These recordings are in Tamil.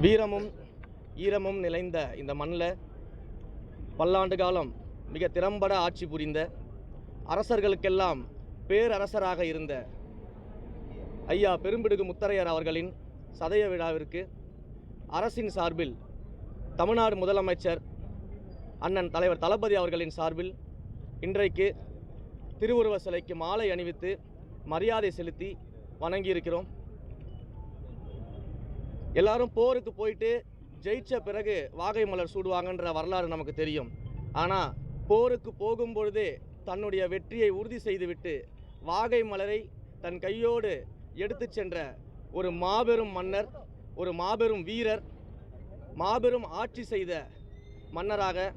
வீரமும் ஈரமும் நிறைந்த இந்த மண்ணில் பல்லாண்டு காலம் மிக திறம்பட ஆட்சி புரிந்த அரசர்களுக்கெல்லாம் பேரரசராக இருந்த ஐயா பெரும்பிடுகு முத்தரையர் அவர்களின் சதய விழாவிற்கு அரசின் சார்பில் தமிழ்நாடு முதலமைச்சர் அண்ணன் தலைவர் தளபதி அவர்களின் சார்பில் இன்றைக்கு திருவுருவ சிலைக்கு மாலை அணிவித்து மரியாதை செலுத்தி வணங்கியிருக்கிறோம். எல்லாரும் போருக்கு போயிட்டு ஜெயிச்ச பிறகு வாகை மலர் சூடுவாங்கன்ற வரலாறு நமக்கு தெரியும். ஆனால் போருக்கு போகும்பொழுதே தன்னுடைய வெற்றியை உறுதி செய்துவிட்டு வாகை மலரை தன் கையோடு எடுத்து சென்ற ஒரு மாபெரும் மன்னர், ஒரு மாபெரும் வீரர், மாபெரும் ஆட்சி செய்த மன்னராக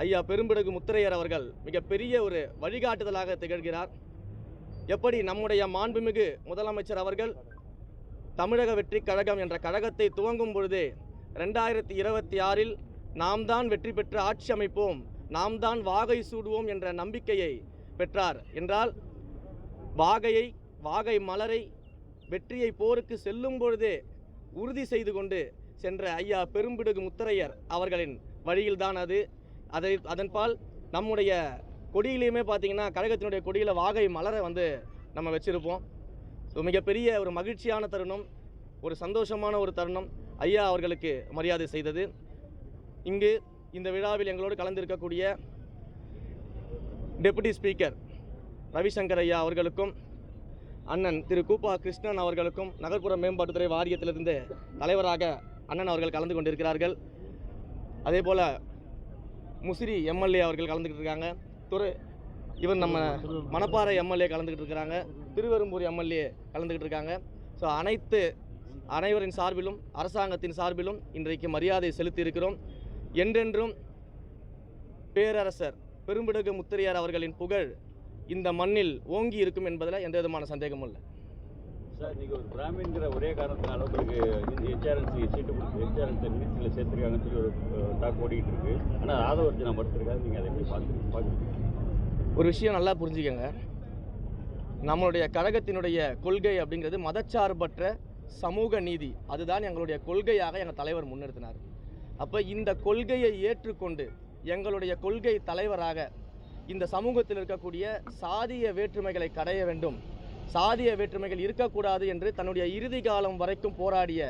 ஐயா பெரும்பிடுகு முத்தரையர் அவர்கள் மிகப்பெரிய ஒரு வழிகாட்டுதலாக திகழ்கிறார். எப்படி நம்முடைய மாண்புமிகு முதலமைச்சர் அவர்கள் தமிழக வெற்றி கழகம் என்ற கழகத்தை துவங்கும் பொழுதே 2026 நாம் தான் வெற்றி பெற்று ஆட்சி அமைப்போம், நாம் தான் வாகை சூடுவோம் என்ற நம்பிக்கையை பெற்றார் என்றால், வாகை மலரை வெற்றியை போருக்கு செல்லும் பொழுதே உறுதி செய்து கொண்டு சென்ற ஐயா பெரும்பிடுகு முத்தரையர் அவர்களின் வழியில்தான் அதன்பால் நம்முடைய கொடியிலையுமே பார்த்திங்கன்னா கழகத்தினுடைய கொடியில் வாகை மலரை நம்ம வச்சுருப்போம். ஸோ மிகப்பெரிய ஒரு மகிழ்ச்சியான தருணம், ஒரு சந்தோஷமான ஒரு தருணம் ஐயா அவர்களுக்கு மரியாதை செய்தது. இங்கு இந்த விழாவில் எங்களோடு கலந்திருக்கக்கூடிய டெபுட்டி ஸ்பீக்கர் ரவிசங்கர் ஐயா அவர்களுக்கும், அண்ணன் திரு கூப்பா கிருஷ்ணன் அவர்களுக்கும், நகர்ப்புற மேம்பாட்டுத்துறை வாரியத்திலிருந்து தலைவராக அண்ணன் அவர்கள் கலந்து கொண்டிருக்கிறார்கள். அதே போல் முசிறி எம்எல்ஏ அவர்கள் கலந்துக்கிட்டு இருக்காங்க. இவன் நம்ம மணப்பாறை எம்எல்ஏ கலந்துக்கிட்டு இருக்கிறாங்க, திருவெரும்பூர் எம்எல்ஏ கலந்துக்கிட்டு இருக்காங்க. ஸோ அனைவரின் சார்பிலும் அரசாங்கத்தின் சார்பிலும் இன்றைக்கு மரியாதை செலுத்தி இருக்கிறோம். என்றென்றும் பேரரசர் பெரும்பிடுகு முத்தரையர் அவர்களின் புகழ் இந்த மண்ணில் ஓங்கி இருக்கும் என்பதில் எந்த விதமான சந்தேகமும் இல்லை. சார், நீங்கள் ஒரு பிராமின்கிற ஒரே காரணத்தினால உங்களுக்கு இந்த ஹெச்ஆர்என்சி சீட்டு ஹெச்ஆர்என்சி மினிஸ்ட்ரியில் சேர்த்துருக்காங்கன்னு சொல்லி ஒரு டாக் ஓடிக்கிட்டு இருக்கு. ஆனால் ஆதவர்ஜனா மறுத்திருக்காரு. நீங்கள் அதை எப்படி பார்க்குறீங்க? ஒரு விஷயம் நல்லா புரிஞ்சுக்கங்க, நம்மளுடைய கழகத்தினுடைய கொள்கை அப்படிங்கிறது மதச்சார்பற்ற சமூக நீதி. அதுதான் எங்களுடைய கொள்கையாக எங்கள் தலைவர் முன்னிறுத்தினார். அப்போ இந்த கொள்கையை ஏற்றுக்கொண்டு எங்களுடைய கொள்கை தலைவராக இந்த சமூகத்தில் இருக்கக்கூடிய சாதிய வேற்றுமைகளை கடைய வேண்டும், சாதிய வேற்றுமைகள் இருக்கக்கூடாது என்று தன்னுடைய இறுதி காலம் வரைக்கும் போராடிய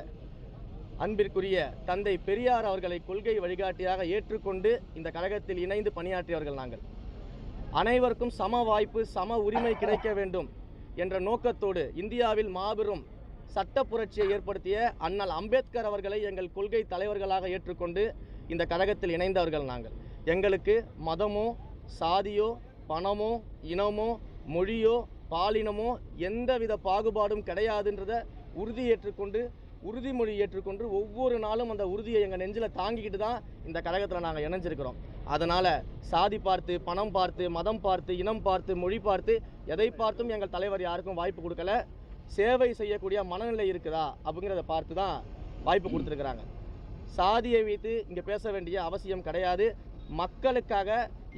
அன்பிற்குரிய தந்தை பெரியார் அவர்களை கொள்கை வழிகாட்டியாக ஏற்றுக்கொண்டு இந்த கழகத்தில் இணைந்து பணியாற்றியவர்கள் நாங்கள். அனைவருக்கும் சம வாய்ப்பு, சம உரிமை கிடைக்க வேண்டும் என்ற நோக்கத்தோடு இந்தியாவில் மாபெரும் சட்ட புரட்சியை ஏற்படுத்திய அண்ணல் அம்பேத்கர் அவர்களை எங்கள் கொள்கை தலைவர்களாக ஏற்றுக்கொண்டு இந்த கழகத்தில் இணைந்தவர்கள் நாங்கள். எங்களுக்கு மதமோ சாதியோ பணமோ இனமோ மொழியோ பாலினமோ எந்தவித பாகுபாடும் கிடையாதுன்றதை உறுதிமொழி ஏற்றுக்கொண்டு ஒவ்வொரு நாளும் அந்த உறுதியை எங்கள் நெஞ்சில் தாங்கிக்கிட்டு தான் இந்த கழகத்தில் நாங்கள் இணைஞ்சிருக்கிறோம். அதனால் சாதி பார்த்து, பணம் பார்த்து, மதம் பார்த்து, இனம் பார்த்து, மொழி பார்த்து, எதை பார்த்தும் எங்கள் தலைவர் யாருக்கும் வாய்ப்பு கொடுக்கல. சேவை செய்யக்கூடிய மனநிலை இருக்குதா அப்படிங்கிறத பார்த்து தான் வாய்ப்பு கொடுத்துருக்குறாங்க. சாதியை வைத்து இங்கே பேச வேண்டிய அவசியம் கிடையாது. மக்களுக்காக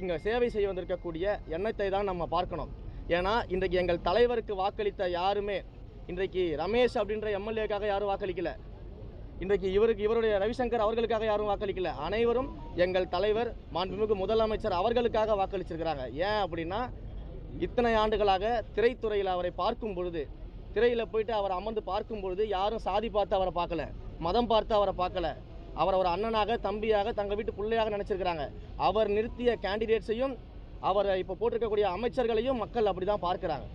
இங்கே சேவை செய்ய வந்திருக்கக்கூடிய எண்ணத்தை தான் நம்ம பார்க்கணும். ஏன்னா இன்றைக்கு எங்கள் தலைவருக்கு வாக்களித்த யாருமே இன்றைக்கு ரமேஷ் அப்படின்ற எம்எல்ஏக்காக யாரும் வாக்களிக்கல, இன்றைக்கு இவருடைய ரவிசங்கர் அவர்களுக்காக யாரும் வாக்களிக்கல. அனைவரும் எங்கள் தலைவர் மாண்புமிகு முதலமைச்சர் அவர்களுக்காக வாக்களிச்சிருக்கிறாங்க. ஏன் அப்படின்னா, இத்தனை ஆண்டுகளாக திரைத்துறையில் அவரை பார்க்கும் பொழுது, திரையில் போயிட்டு அவர் அமர்ந்து பார்க்கும் பொழுது யாரும் சாதி பார்த்து அவரை பார்க்கல, மதம் பார்த்து அவரை பார்க்கல. அவரை ஒரு அண்ணனாக, தம்பியாக, தங்கள் வீட்டு பிள்ளையாக நினச்சிருக்கிறாங்க. அவர் நிறுத்திய கேண்டிடேட்ஸையும், அவரை இப்போ போட்டிருக்கக்கூடிய அமைச்சர்களையும் மக்கள் அப்படி தான் பார்க்குறாங்க.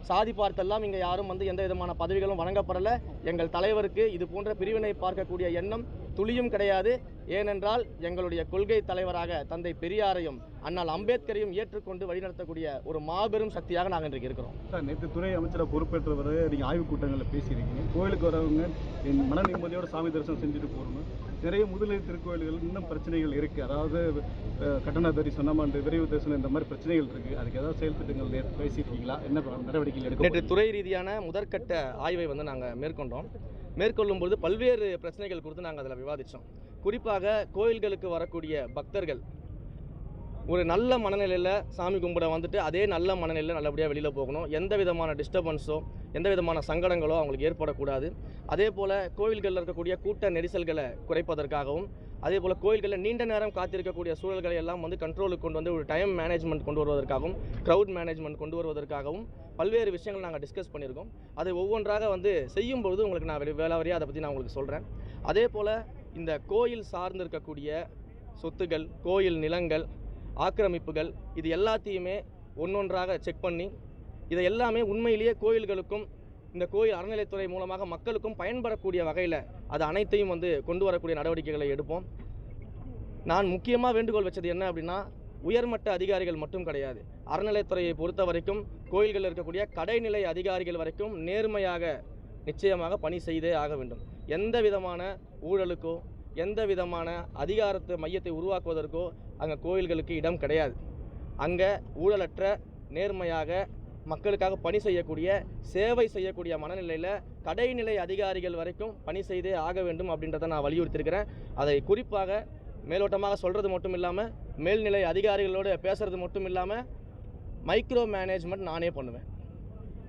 சாதி பார்த்தெல்லாம் இங்கே யாரும் எந்த விதமான பதவிகளும் வழங்கப்படலை. எங்கள் தலைவருக்கு இது போன்ற பிரிவினை பார்க்கக்கூடிய எண்ணம் துளியும் கிடையாது. ஏனென்றால் எங்களுடைய கொள்கை தலைவராக தந்தை பெரியாரையும் அண்ணல் அம்பேத்கரையும் ஏற்றுக்கொண்டு வழிநடத்தக்கூடிய ஒரு மாபெரும் சக்தியாக நாங்கள் இன்றைக்கு இருக்கிறோம். சார், நேற்று துறை அமைச்சரை பொறுப்பேற்றவர் நீங்கள் ஆய்வுக் கூட்டங்களில் பேசியிருக்கீங்க. கோயிலுக்கு வரவங்க என் மன நிம்மதியோட சாமி தரிசனம் செஞ்சுட்டு போகணும். நிறைய முதலீடு திருக்கோயில்கள் இன்னும் பிரச்சனைகள் இருக்குது. அதாவது கட்டண வரி, சொன்னமாண்டு விரைவு தரிசனம், இந்த மாதிரி பிரச்சனைகள் இருக்குது. அதுக்கு ஏதாவது செயல் திட்டங்கள் பேசியிருக்கீங்களா? என்ன நடவடிக்கைகள் எடுக்க? நேற்று துறை ரீதியான முதற்கட்ட ஆய்வை நாங்கள் மேற்கொள்ளும்போது பல்வேறு பிரச்சனைகள் குறித்து நாங்கள் அதில் விவாதித்தோம். குறிப்பாக கோயில்களுக்கு வரக்கூடிய பக்தர்கள் ஒரு நல்ல மனநிலையில் சாமி கும்பிட வந்துட்டு அதே நல்ல மனநிலையில் நல்லபடியாக வெளியில் போகணும். எந்த விதமான டிஸ்டர்பன்ஸோ எந்த விதமான சங்கடங்களோ அவங்களுக்கு ஏற்படக்கூடாது. அதே போல் கோவில்களில் இருக்கக்கூடிய கூட்ட நெரிசல்களை குறைப்பதற்காகவும், அதே போல் கோயில்களில் நீண்ட நேரம் காத்திருக்கக்கூடிய சூழல்களை எல்லாம் வந்து கண்ட்ரோலுக்கு கொண்டு வந்து ஒரு டைம் மேனேஜ்மெண்ட் கொண்டு வருவதற்காகவும், க்ரௌட் மேனேஜ்மெண்ட் கொண்டு வருவதற்காகவும் பல்வேறு விஷயங்கள் நாங்கள் டிஸ்கஸ் பண்ணியிருக்கோம். அதை ஒவ்வொன்றாக வந்து செய்யும்பொழுது உங்களுக்கு நான் வேளாவரியாக அதை பற்றி நான் உங்களுக்கு சொல்கிறேன். அதே போல் இந்த கோயில் சார்ந்து இருக்கக்கூடிய சொத்துகள், கோயில் நிலங்கள், ஆக்கிரமிப்புகள், இது எல்லாத்தையுமே ஒன்றொன்றாக செக் பண்ணி இதை எல்லாமே உண்மையிலேயே கோயில்களுக்கும் இந்த கோயில் அறநிலைத்துறை மூலமாக மக்களுக்கும் பயன்படக்கூடிய வகையில் அது அனைத்தையும் வந்து கொண்டு வரக்கூடிய நடவடிக்கைகளை எடுப்போம். நான் முக்கியமாக வேண்டுகோள் வச்சது என்ன அப்படின்னா, உயர்மட்ட அதிகாரிகள் மட்டும் கிடையாது, அறநிலைத்துறையை பொறுத்த வரைக்கும் கோயில்களில் இருக்கக்கூடிய கடைநிலை அதிகாரிகள் வரைக்கும் நேர்மையாக நிச்சயமாக பணி செய்தே ஆக வேண்டும். எந்த விதமான ஊழலுக்கோ எந்த விதமான அதிகாரத்தை மையத்தை உருவாக்குவதற்கோ அங்கே கோயில்களுக்கு இடம் கிடையாது. அங்கே ஊழலற்ற நேர்மையாக மக்களுக்காக பணி செய்யக்கூடிய, சேவை செய்யக்கூடிய மனநிலையில் கடைநிலை அதிகாரிகள் வரைக்கும் பணி செய்தே ஆக வேண்டும் அப்படின்றத நான் வலியுறுத்தியிருக்கிறேன். அதை குறிப்பாக மேலோட்டமாக சொல்கிறது மட்டும் இல்லாமல், மேல்நிலை அதிகாரிகளோடு பேசுகிறது மட்டும் இல்லாமல், மைக்ரோ மேனேஜ்மெண்ட் நானே பண்ணுவேன்.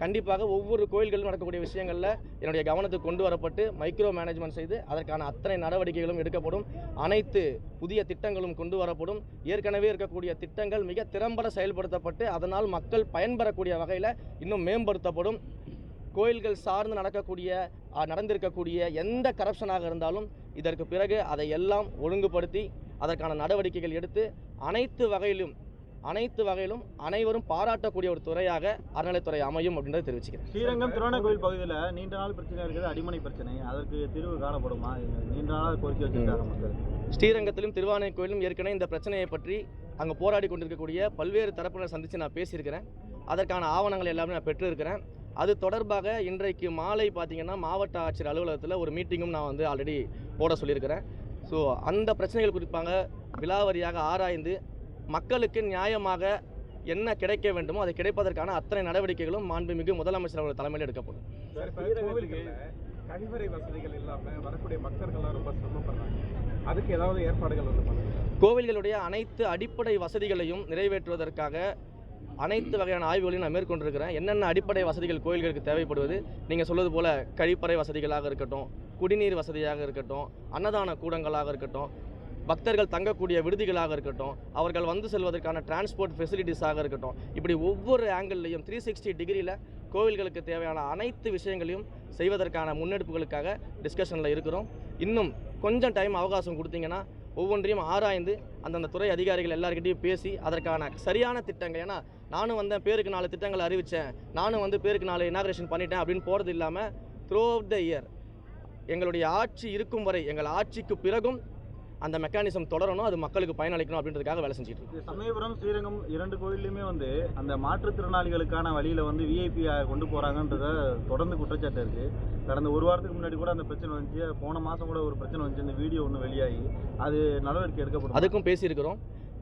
கண்டிப்பாக ஒவ்வொரு கோயில்களிலும் நடக்கக்கூடிய விஷயங்களில் என்னுடைய கவனத்துக்கு கொண்டு வரப்பட்டு மைக்ரோ மேனேஜ்மெண்ட் செய்து அதற்கான அத்தனை நடவடிக்கைகளும் எடுக்கப்படும். அனைத்து புதிய திட்டங்களும் கொண்டு வரப்படும். ஏற்கனவே இருக்கக்கூடிய திட்டங்கள் மிக திறம்பட செயல்படுத்தப்பட்டு அதனால் மக்கள் பயன்பெறக்கூடிய வகையில் இன்னும் மேம்படுத்தப்படும். கோயில்கள் சார்ந்து நடந்திருக்கக்கூடிய எந்த கரப்ஷனாக இருந்தாலும் இதற்கு பிறகு அதை எல்லாம் ஒழுங்குபடுத்தி அதற்கான நடவடிக்கைகள் எடுத்து அனைத்து வகையிலும் அனைவரும் பாராட்டக்கூடிய ஒரு துறையாக அறநிலைத்துறை அமையும் அப்படின்றத தெரிவிச்சுக்கிறேன். ஸ்ரீரங்கம் திருவானைக்கோவில் பகுதியில் நீண்ட நாள் பிரச்சனை இருக்குது, அடிமனை பிரச்சனை. அதற்கு தீர்வு காணப்படுமா? நீண்ட நாள் கோரிக்கை வச்சிருக்காங்க மக்கள். ஸ்ரீரங்கத்திலும் திருவானைக்கோயிலும் ஏற்கனவே இந்த பிரச்சனையை பற்றி அங்கே போராடி கொண்டிருக்கக்கூடிய பல்வேறு தரப்பினர் சந்தித்து நான் பேசியிருக்கிறேன். அதற்கான ஆவணங்கள் எல்லாமே நான் பெற்றிருக்கிறேன். அது தொடர்பாக இன்றைக்கு மாலை பார்த்திங்கன்னா மாவட்ட ஆட்சியர் அலுவலகத்தில் ஒரு மீட்டிங்கும் நான் வந்து ஆல்ரெடி போட சொல்லியிருக்கிறேன். ஸோ அந்த பிரச்சனைகள் குறிப்பாக விலாவரியாக ஆராய்ந்து மக்களுக்கு நியாயமாக என்ன கிடைக்க வேண்டுமோ அதை கிடைப்பதற்கான அத்தனை நடவடிக்கைகளும் மாண்புமிகு முதலமைச்சர் அவர்கள் தலைமையில் எடுக்கப்படும். கழிவறை வசதிகள் இல்லாமல் வரக்கூடிய மக்கள்கள்லாம் ரொம்ப சிரமப்படுறாங்க. அதுக்கு ஏதாவது ஏற்பாடுகள் வந்து பண்ணுங்க. கோவில்களுடைய அனைத்து அடிப்படை வசதிகளையும் நிறைவேற்றுவதற்காக அனைத்து வகையான ஆய்வுகளையும் நான் மேற்கொண்டிருக்கிறேன். என்னென்ன அடிப்படை வசதிகள் கோயில்களுக்கு தேவைப்படுவது, நீங்கள் சொல்வது போல் கழிப்பறை வசதிகளாக இருக்கட்டும், குடிநீர் வசதியாக இருக்கட்டும், அன்னதான கூடங்களாக இருக்கட்டும், பக்தர்கள் தங்கக்கூடிய விடுதிகளாக இருக்கட்டும், அவர்கள் வந்து செல்வதற்கான டிரான்ஸ்போர்ட் ஃபெசிலிட்டிஸாக இருக்கட்டும், இப்படி ஒவ்வொரு ஆங்கிள்லையும் 360 டிகிரியில் கோவில்களுக்கு தேவையான அனைத்து விஷயங்களையும் செய்வதற்கான முன்னெடுப்புகளுக்காக டிஸ்கஷனில் இருக்கிறோம். இன்னும் கொஞ்சம் டைம் அவகாசம் கொடுத்தீங்கன்னா ஒவ்வொன்றையும் ஆராய்ந்து அந்தந்த துறை அதிகாரிகள் எல்லாருக்கிட்டையும் பேசி அதற்கான சரியான திட்டங்கள், ஏன்னா நானும் வந்தேன் பேருக்கு 4 திட்டங்களை அறிவித்தேன், நானும் வந்து பேருக்கு 4 இனாக்ரேஷன் பண்ணிட்டேன் அப்படின்னு போகிறது இல்லாமல் த்ரூ அவுட் த இயர் எங்களுடைய ஆட்சி இருக்கும் வரை, எங்கள் ஆட்சிக்கு பிறகும் அந்த மெக்கானிசம் தொடரணும், அது மக்களுக்கு பயனளிக்கணும் அப்படின்றதுக்காக வேலை செஞ்சுட்டு இருக்கு. சமயபுரம், ஸ்ரீரங்கம் 2 கோயிலுமே வந்து அந்த மாற்றுத்திறனாளிகளுக்கான வழியில் வந்து விஐபி கொண்டு போகிறாங்கன்றத தொடர்ந்து குற்றச்சாட்டு இருக்குது. கடந்த ஒரு வாரத்துக்கு முன்னாடி கூட அந்த பிரச்சனை வந்துச்சு. போன மாதம் கூட ஒரு பிரச்சனை வந்துச்சு. இந்த வீடியோ ஒன்று வெளியாகி அது நடவடிக்கை எடுக்கப்படும். அதுக்கும் பேசியிருக்கிறோம்.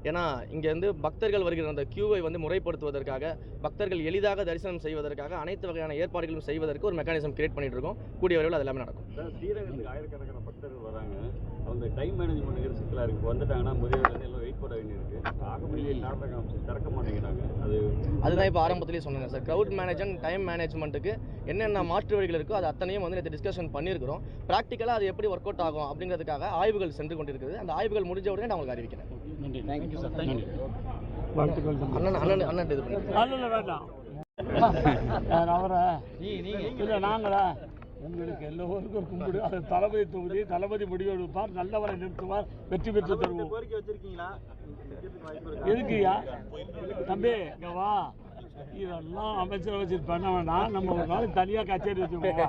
ஏன்னா இங்கேருந்து பக்தர்கள் வருகிற அந்த கியூவை வந்து முறைப்படுத்துவதற்காக, பக்தர்கள் எளிதாக தரிசனம் செய்வதற்காக அனைத்து வகையான ஏற்பாடுகளும் செய்வதற்கு ஒரு மெக்கானிசம் கிரியேட் பண்ணிட்டு இருக்கோம். கூடிய விரைவில் அது எல்லாமே நடக்கும். ஸ்ரீரங்கத்துக்கு ஆயிரக்கணக்கான பக்தர்கள் வராங்க. அவங்க டைம் மேனேஜ்மெண்ட் சிக்கலாக இருக்குது. வந்துட்டாங்கன்னா முதியவர்கள் எல்லாம் வெயிட் பண்ண வேண்டியிருக்கு. ஆகமொழியை காரணம் திறக்க மாட்டேங்கிறாங்க. அதுதான் இப்போ ஆரம்பத்திலேயே சொன்னேன் சார். க்ரௌட் மேனேஜ்மெண்ட், டைம் மேனேஜ்மெண்ட்டுக்கு என்னென்ன மாற்று வழிகள் இருக்கோ அது அத்தனையும் வந்து நேற்று டிஸ்கஷன் பண்ணியிருக்கிறோம். ப்ராக்டிக்கலாக அது எப்படி ஒர்க் அவுட் ஆகும் அப்படிங்கிறதுக்காக ஆய்வுகள் சென்று கொண்டிருக்குது. அந்த ஆய்வுகள் முடிஞ்ச உடனே நான் உங்களுக்கு அறிவிக்கிறேன். Thank you sir. தேங்க்யூ. அண்ணன் இது பண்ணி வேண்டாம் அவரை இல்லை நாங்களா உங்களுக்கு எல்லோருக்கும் கும்பிடு. அது தளபதி தொகுதி, தளபதி முடிவெடுப்பார், நல்லவரை நிறுத்துவார், வெற்றி பெற்று தருவோம். கோரிக்கை வச்சிருக்கீங்களா? எதுக்குயா தம்பி இங்க வா, இதெல்லாம் அமைச்சரை வச்சுட்டு பண்ண வேண்டாம். நம்ம ஒரு நாள் தனியாக கச்சேரி வச்சுக்கோங்க.